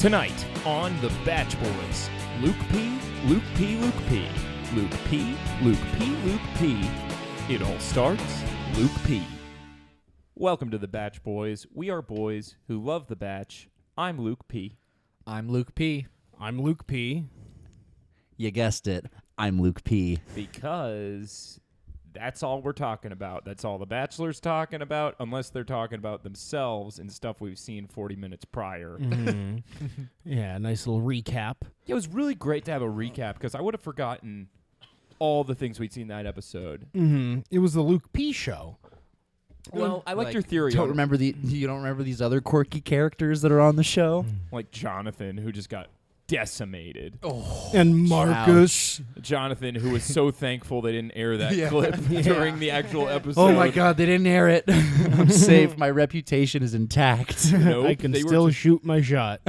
Tonight on The Batch Boys, Luke P, Luke P, Luke P, Luke P, Luke P, Luke P. It all starts Luke P. Welcome to The Batch Boys. We are boys who love The Batch. I'm Luke P. I'm Luke P. I'm Luke P. You guessed it. I'm Luke P. Because that's all we're talking about. That's all The Bachelor's talking about, unless they're talking about themselves and stuff we've seen 40 minutes prior. Mm-hmm. Yeah, nice little recap. It was really great to have a recap because I would have forgotten all the things we'd seen that episode. Mm-hmm. It was the Luke P show. Well, I liked your theory. You don't remember these other quirky characters that are on the show? Like Jonathan, who just got decimated. And Marcus. Jonathan, who was so thankful they didn't air that clip during the actual episode. Oh my God, they didn't air it. I'm safe. My reputation is intact. Nope, I can still shoot my shot.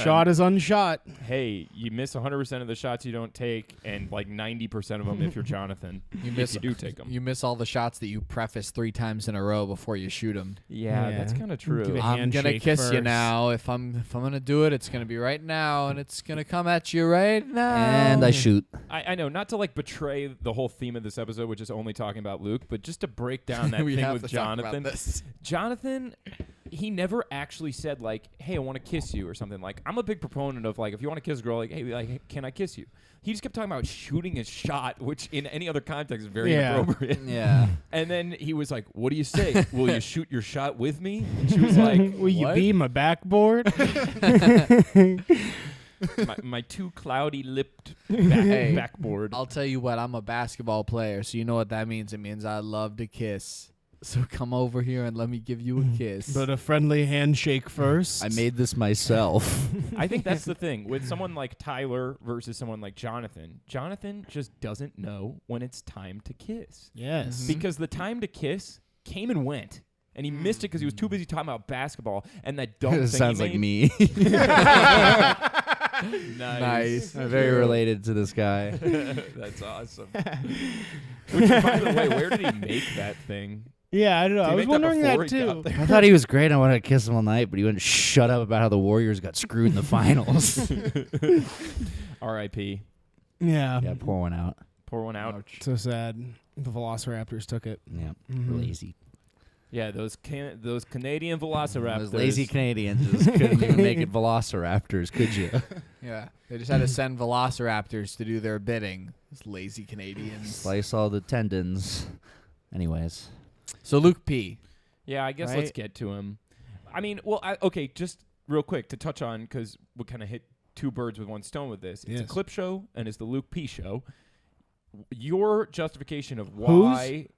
Shot is unshot. Hey, you miss 100% of the shots you don't take, and like 90% of them if you're Jonathan. You do take them. You miss all the shots that you preface 3 times in a row before you shoot them. Yeah, Yeah. that's kind of Give true. it I'm gonna handshake kiss you first. now. If I'm gonna do it, it's gonna be right now, and it's gonna come at you right now. And I shoot. I know, not to like betray the whole theme of this episode, which is only talking about Luke, but just to break down that We thing have with to talk about Jonathan. this. Jonathan, he never actually said like, "Hey, I want to kiss you" or something. Like, I'm a big proponent of like, if you want to kiss a girl, like, "Hey, like, can I kiss you?" He just kept talking about shooting a shot, which in any other context is very inappropriate. Yeah. And then he was like, "What do you say? Will you shoot your shot with me?" And she was like, Will you "What?" be my backboard? my too cloudy lipped Hey, backboard. I'll tell you what. I'm a basketball player, so you know what that means. It means I love to kiss. So come over here and let me give you a kiss. But a friendly handshake first. I made this myself. I think that's the thing with someone like Tyler versus someone like Jonathan. Jonathan just doesn't know when it's time to kiss. Yes. Because the time to kiss came and went. And he missed it because he was too busy talking about basketball and that dumb thing It sounds he like made. me. Nice. I'm very related to this guy. That's awesome. Which, by the way, where did he make that thing? Yeah, I don't know. Did he I was make that wondering before that he too. got there? I thought he was great. I wanted to kiss him all night, but he wouldn't shut up about how the Warriors got screwed in the finals. R.I.P. Yeah. Yeah, pour one out. Pour one out. So sad. The Velociraptors took it. Yeah, Mhm. lazy. Yeah, those Canadian Velociraptors. Those lazy Canadians just couldn't even make it Velociraptors, could you? Yeah, they just had to send Velociraptors to do their bidding. Those lazy Canadians. Slice all the tendons. Anyways. So Luke P. Yeah, I guess Right? let's get to him. I mean, well, okay, just real quick to touch on, because we kind of hit 2 birds with 1 stone with this. It's a Yes. clip show, and it's the Luke P show. Your justification of why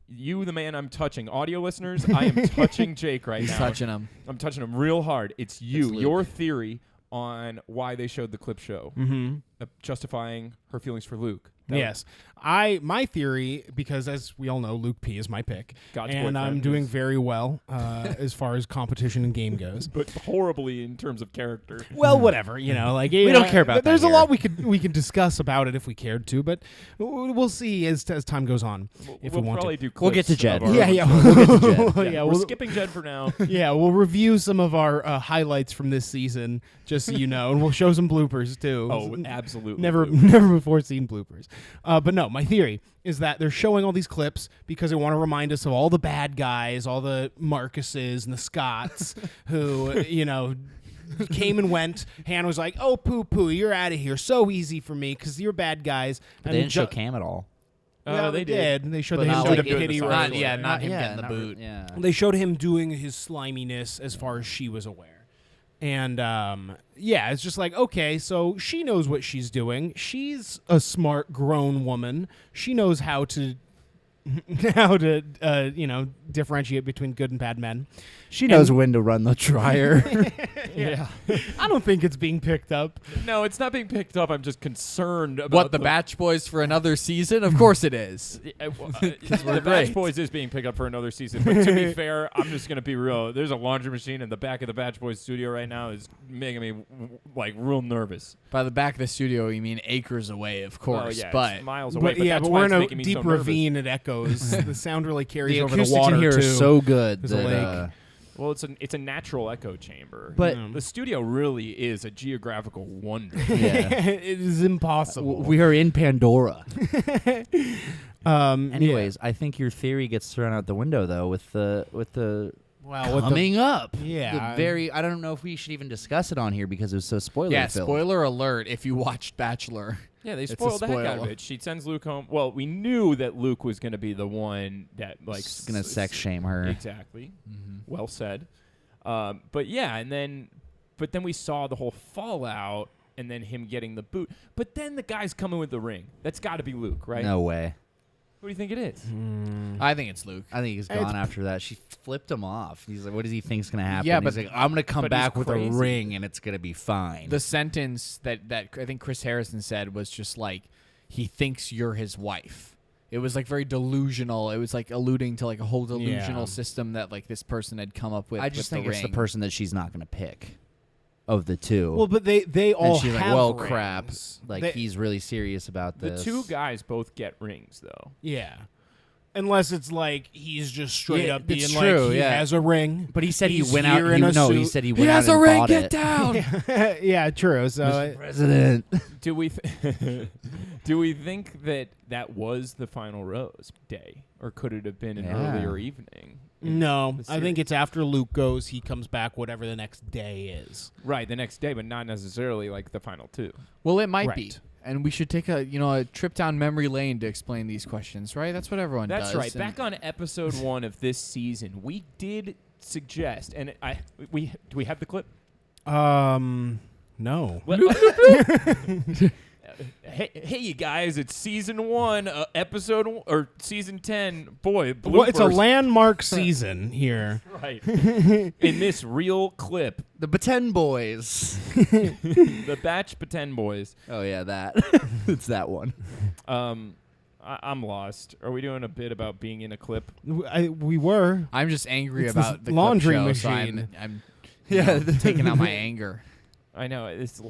you, the man I'm touching, audio listeners, I am touching Jake right He's now. touching him. I'm touching him real hard. It's you, Luke. your theory on why they showed the clip show, Mm-hmm. justifying her feelings for Luke. Yes. My theory, because as we all know, Luke P is my pick. God's and I'm boyfriend doing is- very well as far as competition and game goes. But horribly in terms of character. Well, whatever, like We don't care about that There's a here. lot we could discuss about it if we cared to, but we'll see as time goes on if we'll we want probably to. do We'll get clips to of Jed. our Yeah, own yeah, show. We'll get to Jed. Yeah, we're we're skipping Jed for now. Yeah, we'll review some of our highlights from this season, just so you know, and we'll show some bloopers too. Oh, absolutely. Never before seen bloopers. But no, my theory is that they're showing all these clips because they want to remind us of all the bad guys, all the Marcuses and the Scotts who, came and went. Hannah was like, "Oh, poo, you're out of here. So easy for me because you're bad guys." But they didn't show Cam at all. Well, they did. They showed But him not doing like the doing pity the roast. side story. Not him getting the boot. Yeah. They showed him doing his sliminess as far as she was aware. And, it's just like, okay, so she knows what she's doing. She's a smart, grown woman. She knows how to differentiate between good and bad men. She knows when to run the dryer. Yeah. I don't think it's being picked up. No, it's not being picked up. I'm just concerned about What, the Batch Boys for another season? Of course it is. The Batch Boys is being picked up for another season. But to be fair, I'm just going to be real. There's a laundry machine in the back of the Batch Boys studio right now. Is making me like real nervous. By the back of the studio, you mean acres away, of course. Oh, yeah, but it's miles away. But that's but why we're it's in a making me deep so nervous. ravine. It echoes. The sound really carries The over the acoustics water in here too. are so good There's a that lake. Well, it's a natural echo chamber. But the studio really is a geographical wonder. yeah, It is impossible. we are in Pandora. Yeah. Anyways, I think your theory gets thrown out the window though with the Well, with coming up. Yeah. I don't know if we should even discuss it on here because it was so spoiler Yeah, filled. spoiler alert if you watched Bachelor. Yeah, they It's a spoiled the heck out of spoil. it. She sends Luke home. Well, we knew that Luke was going to be the one that It's gonna sex shame her. Exactly. Well said. But then we saw the whole fallout, and then him getting the boot. But then the guy's coming with the ring. That's got to be Luke, right? No way. What do you think it is? I think it's Luke. I think he's gone after that. She flipped him off. He's like, what does he think's going to happen? Yeah, He's but- like, I'm going to come but back he's with a crazy. ring and it's going to be fine. The sentence that I think Chris Harrison said was just like, he thinks you're his wife. It was like very delusional. It was like alluding to like a whole delusional Yeah. system that like this person had come up with. I just with think the it's the ring. person that she's not going to pick of the two. Well, but they all she's like, have well, rings. crap. Like, They- he's really serious about The this. two guys both get rings, though. Yeah. Unless it's like he's just straight Yeah, up being it's like true, he yeah. has a ring. But he said he He's went out. here in a He suit. said he He went out has a and ring. bought Get it. down. Yeah, true. So Mr. President. Do we do we think that was the final rose day, or could it have been an Yeah. earlier evening? no, the I think series. it's after Luke goes, he comes back, whatever the next day is. Right, the next day, but not necessarily like the final two. Well, it might be. Right. And we should take a trip down memory lane to explain these questions, right? That's what everyone does. That's right. and- Back on episode 1 of this season, we did suggest, and do we have the clip? No. Hey, you guys! It's season 1, or season 10. Boy, bloopers. Well, it's a landmark season here. Right. In this real clip, The Baten Boys. the Batch Pretend Boys. Oh, yeah, that. It's that one. I'm lost. Are we doing a bit about being in a clip? We were. I'm just angry It's this about the laundry clip show, machine. So I'm taking out my anger. I know this It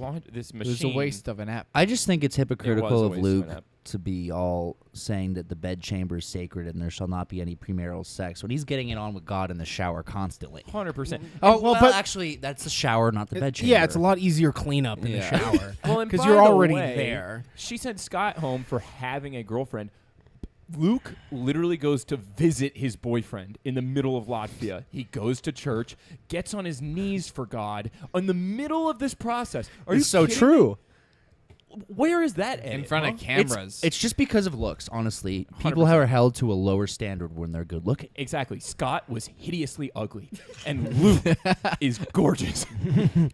machine. was a waste of an app. I just think it's hypocritical a of waste of Luke an app. to be all saying that the bedchamber is sacred and there shall not be any premarital sex when he's getting it on with God in the shower constantly. 100%. Oh, well, well, but- actually, that's the shower, not the bedchamber. Yeah, it's a lot easier cleanup in the Yeah. shower. Well, and because by you're the already way, there. She sent Scott home for having a girlfriend. Luke literally goes to visit his boyfriend in the middle of Latvia. He goes to church, gets on his knees for God in the middle of this process. Are you It's so kidding true. me? Where is that In edit, front huh? of cameras. It's just because of looks, honestly. People 100%. are held to a lower standard when they're good looking. Exactly. Scott was hideously ugly, and Luke is gorgeous.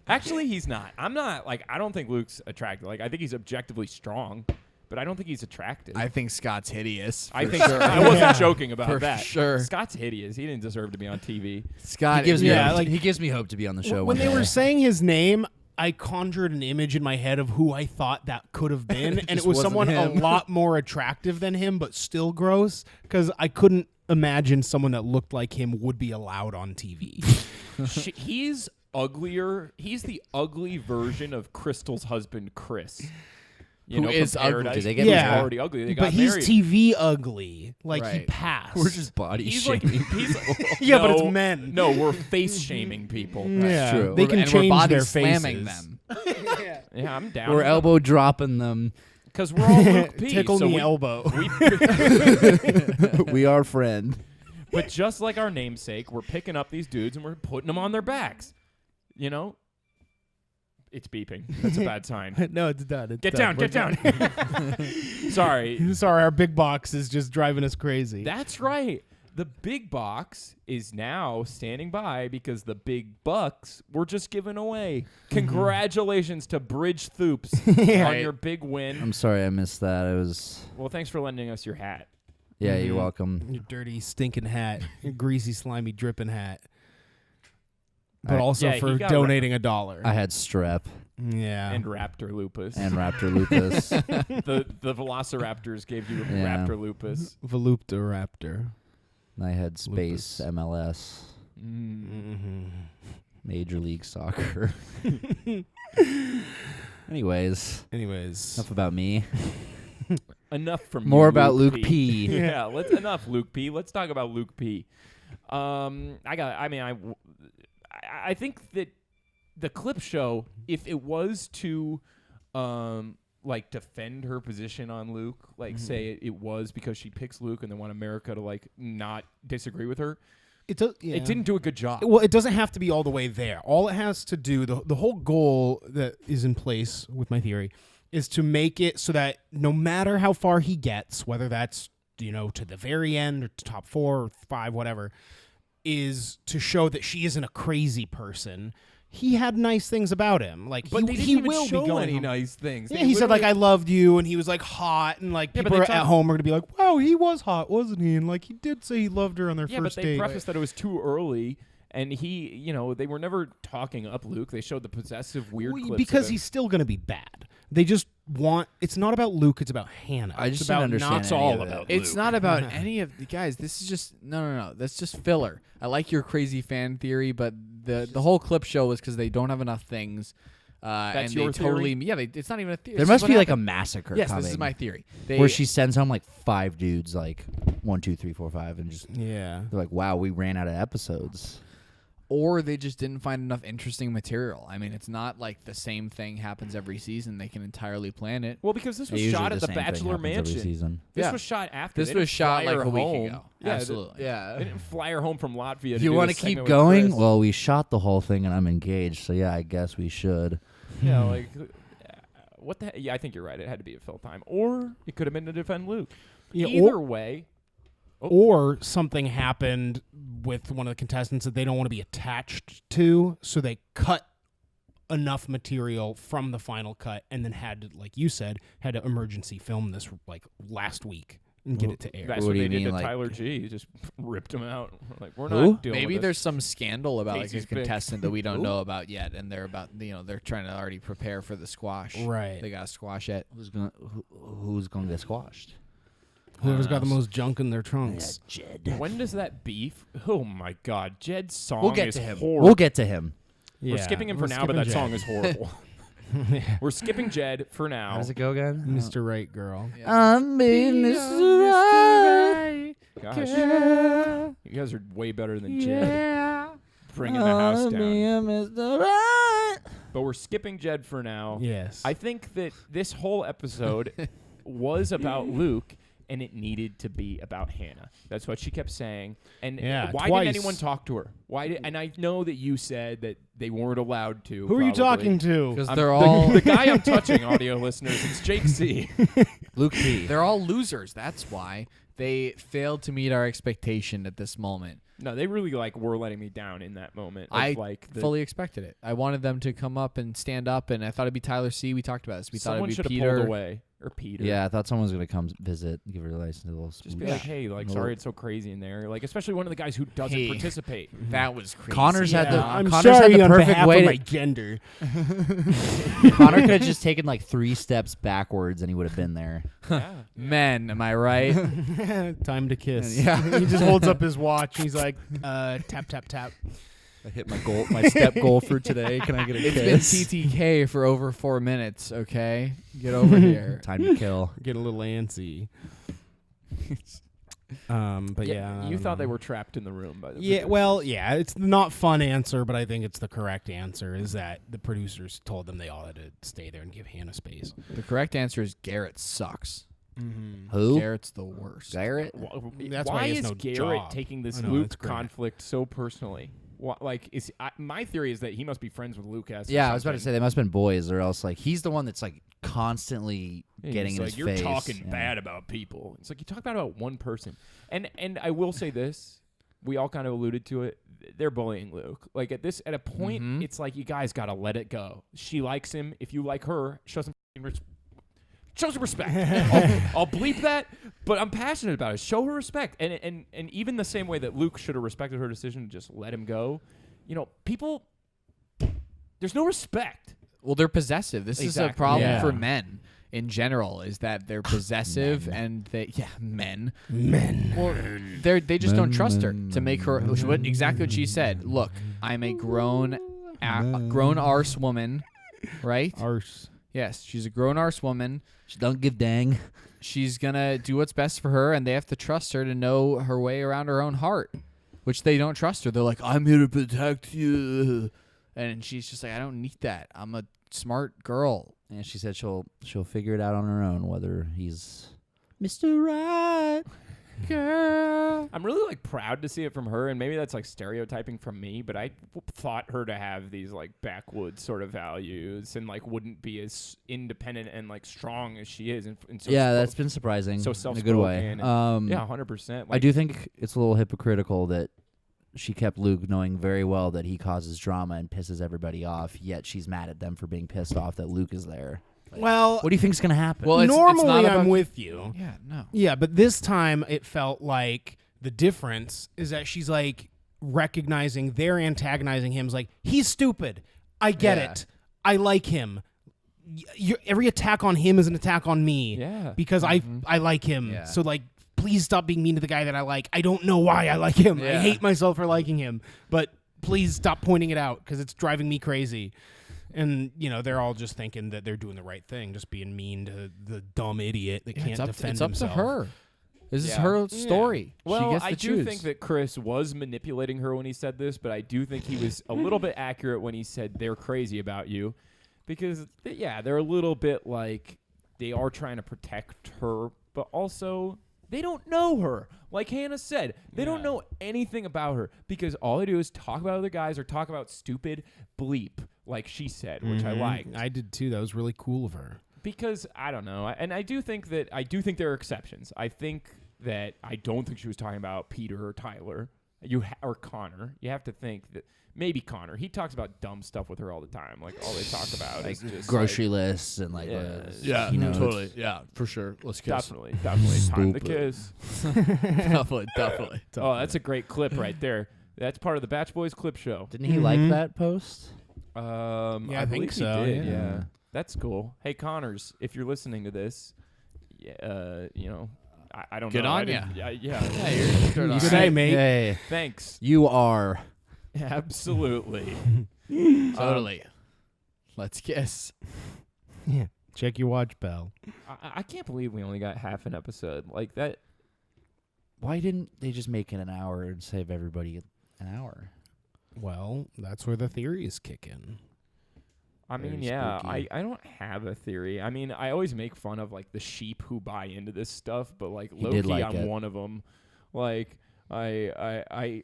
Actually, he's not. I don't think Luke's attractive. I think he's objectively strong, but I don't think he's attractive. I think Scott's hideous. I for think sure. I wasn't joking about For that. sure. Scott's hideous. He didn't deserve to be on TV. Scott He gives me Yeah, hope. like- he gives me hope to be on the show. When one they were day. saying his name, I conjured an image in my head of who I thought that could have been, and it just was wasn't someone him. a lot more attractive than him, but still gross, because I couldn't imagine someone that looked like him would be allowed on TV. He's uglier. He's the ugly version of Crystal's husband, Chris. Who from is ugly. Paradise. Did they get He's Yeah. already ugly. They got But he's married. TV ugly. Like, he Right. passed. We're just body He's like shaming. he's Yeah, but it's no, men. No, we're face shaming people. Yeah, true. they can and we're change body their slamming faces. them. Yeah, I'm down. We're elbow dropping them. because we're all Luke P. Tickle so me we- elbow. We are friend. But just like our namesake, we're picking up these dudes and we're putting them on their backs. You know? It's beeping. That's a bad sign. No, it's done. It's Get done. down, We're get done. down. Sorry. Sorry, our big box is just driving us crazy. That's right. The big box is now standing by because the big bucks were just given away. Congratulations to Bridge Thoops on your big win. I'm sorry I missed that. It was. Well, thanks for lending us your hat. Yeah, you're welcome. Your dirty, stinking hat. Your greasy, slimy, dripping hat. But I- also Yeah, he for got donating $1. I had strep Yeah. And Raptor Lupus. and Raptor lupus. the Velociraptors gave you Yeah. Raptor Lupus. Voluptoraptor. I had space MLS, Mm-hmm. Major League Soccer. Anyways, Anyways. enough about me. Enough from More you, about Luke P. Yeah, enough Luke P. Let's talk about Luke P. I think that the clip show, if it was to like defend her position on Luke, like say it was because she picks Luke and they want America to like not disagree with her, it didn't do a good job. Well, it doesn't have to be all the way there. All it has to do, the whole goal that is in place with my theory, is to make it so that no matter how far he gets, whether that's, to the very end or to top 4 or 5, whatever, is to show that she isn't a crazy person. He had nice things about him. Like, but he will will be show going any home. Nice things. Yeah, he said, like, I loved you, and he was, like, hot, and, like, people at home are going to be like, wow, he was hot, wasn't he? And, like, he did say he loved her on their first date. Yeah, but they prefaced that it was too early, and he, they were never talking up Luke. They showed the possessive, weird clips because he's still going to be bad. They just it's not about Luke, it's about Hannah. I just it's don't about understand It's any all of it. about It's Luke. not about any of the guys. This is just no. That's just filler. I like your crazy fan theory, but the whole clip show was because they don't have enough things. That's and your they totally theory? it's not even a theory. There must be like a massacre Yes, coming. this is my theory. Where she sends home like 5 dudes, like 1, 2, 3, 4, 5, and just Yeah. they're like, wow, we ran out of episodes. Or they just didn't find enough interesting material. I mean, it's not like the same thing happens every season. They can entirely plan it. Well, because this was Usually shot at the same thing Bachelor happens every Mansion. season. This Yeah. was shot after. This They was didn't shot fly like her a week home. ago. Yeah, Absolutely. They didn't fly her home from Latvia. If you want to to keep going, well, we shot the whole thing and I'm engaged, so yeah, I guess we should. Yeah, like what the? Yeah, I think you're right. It had to be a fill time, or it could have been to defend Luke. Yeah, Either way. Or something happened with one of the contestants that they don't want to be attached to, so they cut enough material from the final cut and then had to, like you said, had to emergency film this like last week and get it to air. That's What what do they you did mean, to like- Tyler G. He just ripped him out. Like we're Who? not doing. Maybe with there's this. some scandal about like a Casey's big. contestant that we don't know about yet, and they're about they're trying to already prepare for the squash. Right. They gotta squash it. Who's gonna get squashed? Whoever's got the most junk in their trunks. Jed. When does that beef? Oh my God, Jed's song We'll get is to him. horrible. We'll get to him. Yeah, We're skipping him for we're now, but that skipping song Jed. is horrible. We're skipping Jed for now. How does it go again? Mr. Right Girl. I'm being Mr. Right. Gosh, Girl. you guys are way better than Jed. Yeah. Bringing the house I'm down. being Mr. Right. But we're skipping Jed for now. Yes. I think that this whole episode was about Luke, and it needed to be about Hannah. That's what she kept saying. And Yeah, why twice. didn't anyone talk to her? And I know that you said that they weren't allowed to. Who are you probably. talking to? Because I'm- they're all the guy I'm touching, audio listeners. It's Jake C. Luke P. they're all losers. That's why they failed to meet our expectation at this moment. No, they really were letting me down in that moment. I the, fully expected it. I wanted them to come up and stand up, and I thought it'd be Tyler C. We talked about this. We thought someone it'd should be have Peter. pulled away or Peter. Yeah, I thought someone was gonna come visit, give her a license. Just be like, hey, sorry it's so crazy in there. Especially one of the guys who doesn't Hey. participate. That was crazy. Connor's had the I'm Connor's sorry had the on perfect behalf way of to my gender. Connor could have just taken like 3 steps backwards and he would have been there. Yeah. Men, am I right? Time to kiss. Yeah. He just holds up his watch and he's like, tap, tap, tap. I hit my step goal for today. Can I get a It's been TTK for over 4 minutes. Okay, get over here. Time to kill. Get a little antsy. But yeah. I you don't thought know. they were trapped in the room by the Yeah, producers. well, yeah, it's the not fun answer, but I think it's the correct answer. Is that the producers told them they all had to stay there and give Hannah space. The correct answer is Garrett sucks. Mm-hmm. Who? Garrett's the worst. Garrett? That's why why he has is no Garrett job. taking this I know, Luke it's great. conflict so personally? My theory is that he must be friends with Lucas. Yeah, I was about to say they must have been boys, or else like he's the one that's like constantly getting in his you're face. talking Yeah. bad about people. It's like you talk bad about one person. And I will say this, we all kind of alluded to it. They're bullying Luke. At a point, Mhm. it's like you guys got to let it go. She likes him. If you like her, show some respect. I'll bleep that, but I'm passionate about it. Show her respect. And even the same way that Luke should have respected her decision to just let him go, people, there's no respect. Well, they're possessive. This is a Exactly. problem Yeah. for men in general. Is that they're possessive and men. Well, they just don't trust her to make her exactly what she said. Look, I'm a grown arse woman, right? Arse. Yes, she's a grown arse woman. She don't give dang. She's gonna do what's best for her, and they have to trust her to know her way around her own heart. which they don't trust her. They're like, I'm here to protect you. And she's just like, I don't need that. I'm a smart girl. And she said she'll figure it out on her own whether he's Mr. Right. Girl. I'm really like proud to see it from her, and maybe that's like stereotyping from me, but I thought her to have these like backwoods sort of values and like wouldn't be as independent and like strong as she is. And so That's been surprising. So in a good way. yeah, 100%. I do think it's a little hypocritical that she kept Luke knowing very well that he causes drama and pisses everybody off, yet she's mad at them for being pissed off that Luke is there. Well, What do you think's going to happen? Well, it's normally not I'm about- with you. Yeah, no. Yeah, but this time it felt like the difference is that she's like recognizing they're antagonizing him. Is like, he's stupid. I get Yeah. it. I like him. Every attack on him is an attack on me. Yeah. Because I like him. Yeah. So like, please stop being mean to the guy that I like. I don't know why I like him. I Yeah. hate myself for liking him. But please stop pointing it out because it's driving me crazy. And, they're all just thinking that they're doing the right thing, just being mean to the dumb idiot that can't defend it's up himself. to her. This is Yeah. her story. Well, she gets to I choose. do think that Chris was manipulating her when he said this, but I do think he was a little bit accurate when he said they're crazy about you. Because, they're a little bit like they are trying to protect her, but also they don't know her. Like Hannah said, they don't know anything about her because all they do is talk about other guys or talk about stupid bleep, like she said, which I liked. I did too. That was really cool of her. Because I don't know, and I do think there are exceptions. I don't think she was talking about Peter or Tyler, or Connor. You have to think that maybe Connor. He talks about dumb stuff with her all the time. Like all they talk about is just grocery lists and like totally. Yeah, for sure. Let's kiss. Definitely time to Stupid. kiss. definitely. Oh, that's a great clip right there. That's part of the Batch Boys clip show. Didn't he like that post? I I think believe so, He did, yeah. yeah. That's cool. Hey, Connors, if you're listening to this, I don't Good know. on I ya. didn't- Yeah. Yeah, you're good on Good it. day, mate. Hey, Thanks. you are. Absolutely. Totally. Let's kiss. Yeah. Check your watch, Bell. I can't believe we only got half an episode like that. Why didn't they just make it an hour and save everybody an hour? Well, that's where the theories kick in. I mean, Very yeah, spooky. I don't have a theory. I mean, I always make fun of like the sheep who buy into this stuff, but like He low did key, like I'm it. one of them. Like I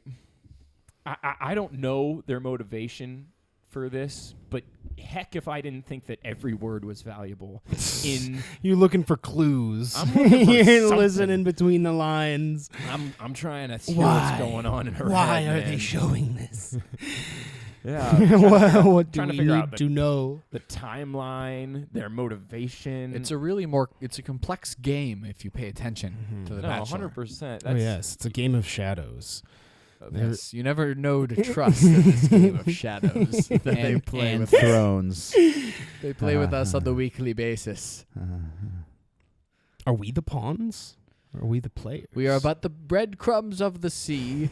don't know their motivation for this, but heck, if I didn't think that every word was valuable in You're looking for clues. I'm looking for You're something. listening between the lines. I'm trying to hear Why? what's going on in her Why head, are they man. showing this? Yeah. What do trying to we figure need out to know? The timeline, their motivation. It's a complex game if you pay attention to the no, Bachelor. 100%. Oh, yes. It's a game of shadows. Yes, you never know to trust in this game of shadows that they And, play and with. thrones. They play with us on the weekly basis. Are we the pawns? Or are we the players? We are but the breadcrumbs of the sea.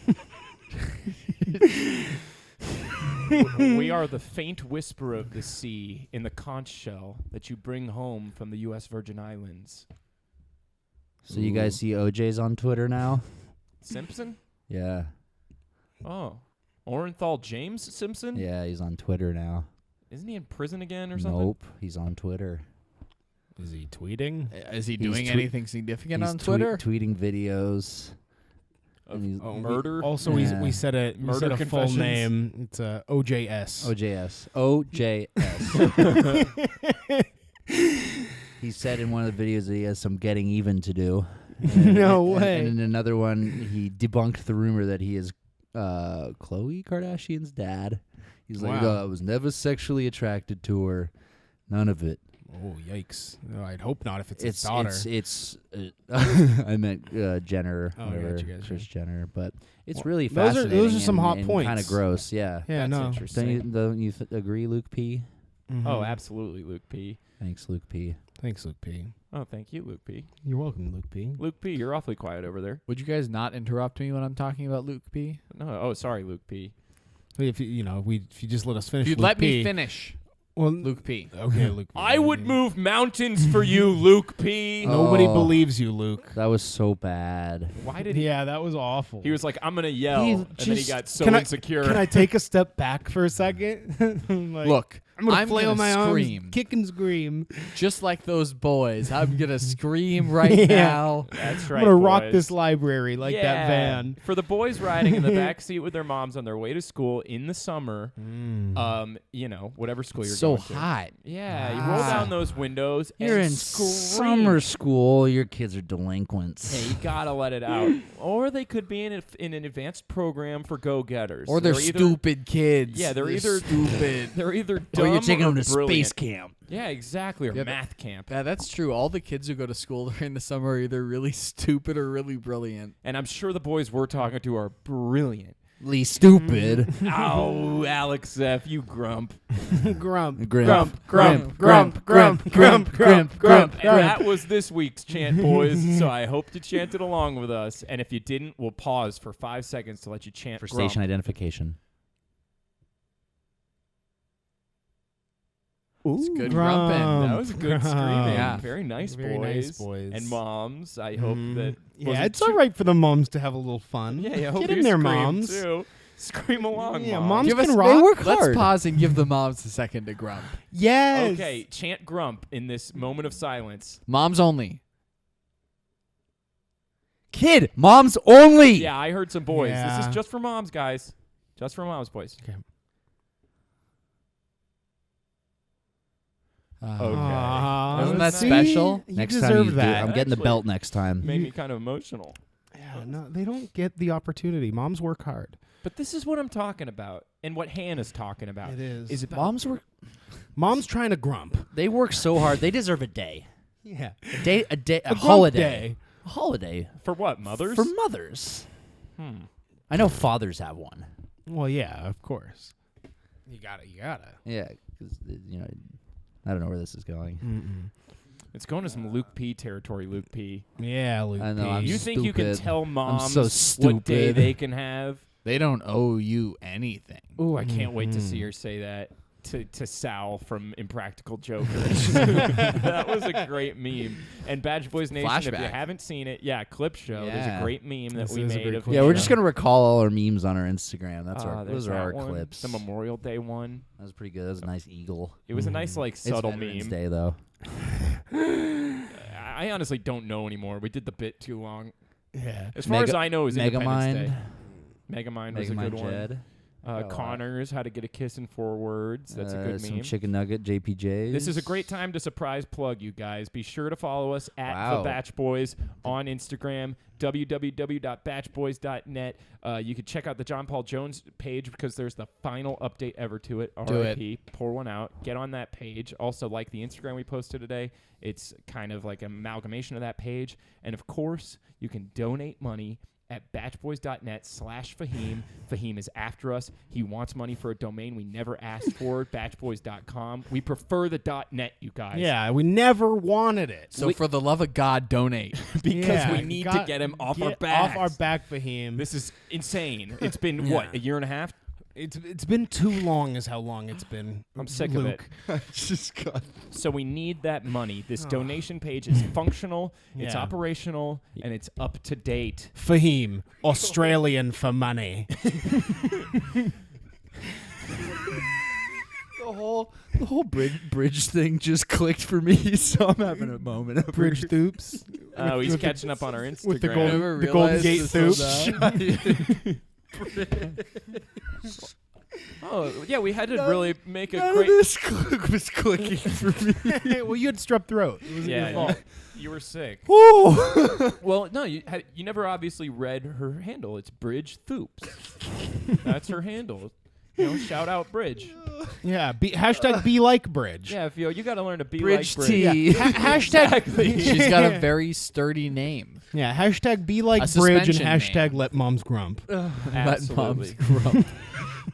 We are the faint whisper of the sea in the conch shell that you bring home from the U.S. Virgin Islands. So you guys see OJ's on Twitter now? Simpson? Yeah. Oh. Orenthal James Simpson? Yeah, he's on Twitter now. Isn't he in prison again or something? Nope, he's on Twitter. Is he tweeting? Is he He's doing anything significant He's on Twitter? tweeting videos. Of And he's- murder? Also, Yeah. we said a Murder full confessions? name. It's OJS. OJS. He said in one of the videos that he has some getting even to do. No way. And in another one, he debunked the rumor that he is Khloe Kardashian's dad. He's like, Wow. I was never sexually attracted to her. None of it. Oh, yikes. No, I'd hope not if it's his daughter. It's I meant Jenner, Oh, whatever, gotcha, gotcha. Kris Jenner, but it's Well, really those are- fascinating. those are some hot and points. Kind of gross, yeah. yeah, That's no. interesting. Don't you agree, Luke P? Mhm. Oh, absolutely, Luke P. Thanks, Luke P. Thanks, Luke P. Oh, thank you, Luke P. You're welcome, Luke P. Luke P, you're awfully quiet over there. Would you guys not interrupt me when I'm talking about Luke P? No, oh, sorry, Luke P. If you just let us finish. If you'd Luke let P. me finish. Well, Luke P. Okay, Luke. I would move mountains for you, Luke P. Nobody Oh. believes you, Luke. That was so bad. Why did he? Yeah, that was awful. He was like, I'm gonna yell, and then he just- got so Can I- insecure. Can I take a step back for a second? Like, Look, I'm gonna I'm flail gonna my scream. arms, kick and scream. Just like those boys, I'm gonna scream right Yeah. now. That's right. I'm gonna rock boys. this library like that Yeah. van. For the boys riding in the back seat with their moms on their way to school in the summer, whatever school you're So going to. hot. Yeah, you roll down those windows You're and in scream. summer school. Your kids are delinquents. Hey, you gotta let it out. Or they could be in an advanced program for go-getters. Or they're either, stupid kids. Yeah, they're either stupid. They're either dumb Or you're taking them to brilliant. space camp. Yeah, exactly. Or Yeah, math camp. Yeah, that's true. All the kids who go to school during the summer are either really stupid or really brilliant. And I'm sure the boys we're talking to are brilliant. Stupid. Oh, Alex F., you grump. Grump. Grump. Grump. Grump. Grump. Grump. Grump. And that was this week's chant, boys. So I hope you chanted along with us. And if you didn't, we'll pause for 5 seconds to let you chant For grump. station identification. It's good Grump. grumping. That was good Grump. screaming. Yeah. Very nice, Very boys. nice, boys. And moms. I hope that. Yeah, wasn't it's too- all right for the moms to have a little fun. Yeah, I hope Get you in there, scream moms. Too. Scream along, Yeah, Mom. moms Give us, can they rock. work Let's hard. pause and give the moms a second to grump. Yes. Okay, chant grump in this moment of silence. Moms only. Kid, moms only. Yeah, I heard some boys. This Yeah. is just for moms, guys. Just for moms, boys. Okay. Okay. Aw, Isn't that see? special? You Next deserve time you do, that. I'm getting the Actually, belt next time. Made me kind of emotional. Yeah, no, they don't get the opportunity. Moms work hard. But this is what I'm talking about, and what Hannah's talking about. It is. Is about Moms work. Mom's trying to grump. They work so hard. They deserve a day. Yeah. A grump holiday. day. A holiday for what, mothers? for mothers. Hmm. I know fathers have one. Well, yeah, of course. You gotta. Yeah, because I don't know where this is going. It's going to some Luke P territory, Luke P. Yeah, Luke. I know, P. I'm You think you can stupid. tell moms so what day stupid. they can have? They don't owe you anything. Ooh, I can't wait to see her say that to Sal from Impractical Jokers. That was a great meme. And Badge Boys Nation, if you Flashback. haven't seen it, Clip Show. There's Yeah. a great meme that This we is a made great of clip Yeah, show. we're just gonna recall all our memes on our Instagram. That's there's those are that our one, clips. The Memorial Day one. That was pretty good. That was a nice eagle. It was a nice, like, subtle it's Veterans meme. Day though. I honestly don't know anymore. We did the bit too long. Yeah. As far as I know, it was Independence Megamind. Day. Megamind was a good one. Jed. Connors, How to Get a Kiss in 4 Words. That's a good Some meme. chicken nugget, JPJs. This is a great time to surprise plug, you guys. Be sure to follow us at Wow. The Batch Boys on Instagram, www.batchboys.net. You can check out the John Paul Jones page because there's the final update ever to it. Do it. RIP. Pour one out. Get on that page. Also, like the Instagram we posted today. It's kind of like an amalgamation of that page. And, of course, you can donate money at batchboys.net/Fahim. Fahim is after us. He wants money for a domain we never asked for, batchboys.com. We prefer the .net, you guys. Yeah, we never wanted it. So for the love of God, donate. Because Yeah, we need to get him off our get backs. Off our back for him. This is insane. It's been, what, a year and a half? It's been too long is how long it's been. I'm sick of it. Luke. So we need that money. This donation page is functional, it's Yeah. operational, and it's up to date. Fahim, Australian for money. the whole bridge thing just clicked for me, so I'm having a moment of Bridge Thoops. Oh, he's with the- catching up on our Instagram. with the I gold- never the Golden realized Gate this was Thoops. Oh, yeah, we had to really make a None great... of this was clicking for me. Well, you had strep throat. It wasn't Yeah, your fault. you were sick. Woo! Well, no, you never obviously read her handle. It's Bridge Thoops. That's her handle. Shout out Bridge. Yeah, hashtag be like Bridge. Yeah, Theo, you got to learn to be Bridge like Bridge. tea. Hashtag. Exactly. She's got a very sturdy name. Yeah, hashtag be like A Bridge and suspension hashtag name. let moms grump. Let moms Absolutely. grump.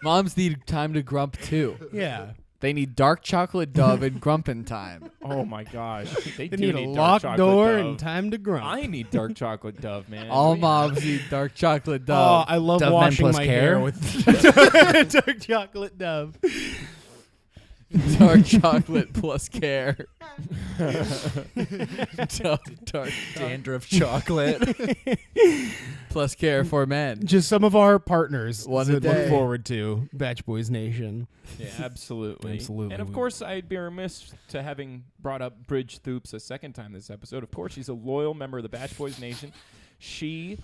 Moms need time to grump too. Yeah. They need dark chocolate dove and grumpin' time. Oh my gosh, they They do need a dark locked chocolate door Dove. and time to grump. I need dark chocolate Dove, man. All Yeah. moms need dark chocolate Oh, dove. I love Dove Men washing plus my care? hair with dark chocolate Dove. Dark chocolate plus care. Dark Dandruff chocolate. plus care for men. Just some of our partners One to a look day. forward to. Batch Boys Nation. Yeah, absolutely. Absolutely. And of course, I'd be remiss to having brought up Bridge Thoops a second time this episode. Of course, she's a loyal member of the Batch Boys Nation. She